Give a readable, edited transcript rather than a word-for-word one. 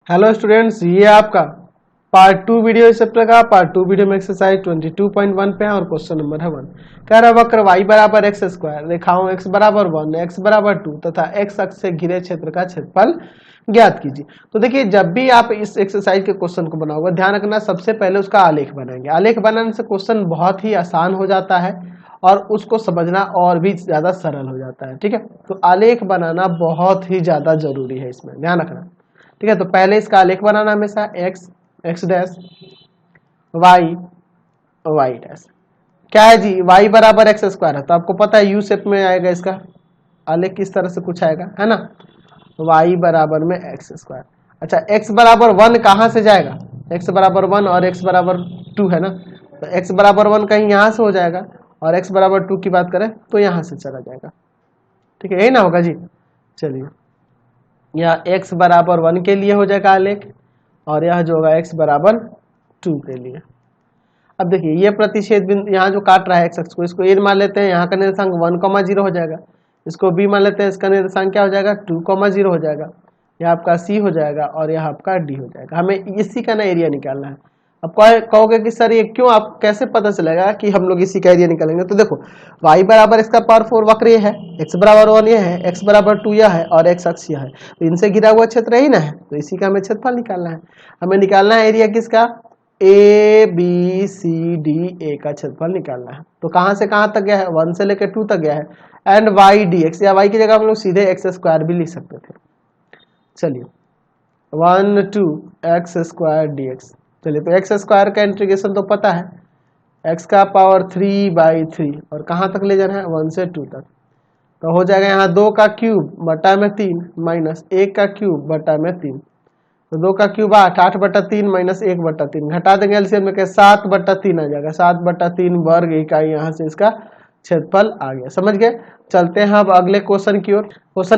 Hello students, ये आपका part 2 video इस चैप्टर का। पार्ट 2 वीडियो में एक्सरसाइज 22.1 पे है और क्वेश्चन नंबर है 1। कह रहा वक्र y बराबर एक्स स्क्वायर, रेखाओं x बराबर 1, x बराबर 2 तथा x अक्ष से घिरे क्षेत्र का क्षेत्रफल ज्ञात कीजिए। तो देखिए, जब भी आप इस एक्सरसाइज के क्वेश्चन को बनाओगे, ध्यान रखना सबसे पहले उसका आलेख बनाएंगे। आलेख बनाने से क्वेश्चन बहुत ही आसान हो जाता है और उसको समझना और भी ज्यादा सरल हो जाता है। ठीक है, तो आलेख बनाना बहुत ही ज्यादा जरूरी है, इसमें ध्यान रखना। ठीक है, तो पहले इसका आलेख बनाना हमेशा एक्स डैश वाई डैश। क्या है जी, y बराबर एक्स स्क्वायर है तो आपको पता है यू शेप में आएगा, इसका आलेख किस तरह से कुछ आएगा, है ना। y बराबर में एक्स स्क्वायर। अच्छा, x बराबर 1 कहाँ से जाएगा, x बराबर 1 और x बराबर 2 है ना, तो x बराबर 1 कहीं यहाँ से हो जाएगा और x बराबर 2 की बात करें तो यहाँ से चला जाएगा। ठीक है, यही ना होगा जी। चलिए, यह x बराबर 1 के लिए हो जाएगा आलेख और यह जो होगा x बराबर 2 के लिए। अब देखिए, ये प्रतिच्छेद बिंदु यहाँ जो काट रहा है x अक्ष को, इसको a मान लेते हैं, यहाँ का निर्देशांक 1,0 हो जाएगा। इसको b मान लेते हैं, इसका निर्देशांक क्या हो जाएगा 2,0 हो जाएगा। यह आपका c हो जाएगा और यह आपका d हो जाएगा। हमें इसी का ना एरिया निकालना है। अब कहोगे कि सर ये क्यों, आप कैसे पता चलेगा कि हम लोग इसी का एरिया निकालेंगे। तो देखो, y बराबर इसका पावर 4 वक्र ये है, x बराबर 1 ये है, x बराबर 2 यह है और x अक्ष यह है, तो इनसे घिरा हुआ क्षेत्र ही ना है, तो इसी का हमें क्षेत्रफल निकालना है। हमें निकालना है एरिया किसका, A B C D A का क्षेत्रफल निकालना है। तो कहां से कहां तक गया है, 1 से लेकर 2 तक गया है। एंड वाई डी एक्स, या वाई की जगह हम लोग सीधे एक्स स्क्वायर भी लिख सकते थे। चलिए, 1 2 एक्स स्क्वायर डी एक्स। चलिए, तो एक्स स्क्वायर का इंटीग्रेशन तो पता है, एक्स का पावर 3/3 और कहाँ तक ले जाना है 1 से 2 तक। तो हो जाएगा यहाँ 2 का क्यूब बटा में 3 माइनस 1 का क्यूब बटा में 3। तो 2 का क्यूब 8, 8/3 माइनस 1/3, घटा देंगे एलसीएम में 7/3 आ जाएगा। 7/3 वर्ग इकाई यहाँ से इसका क्षेत्रफल आ गया। समझ गए। चलते हैं अब अगले क्वेश्चन की ओर। क्वेश्चन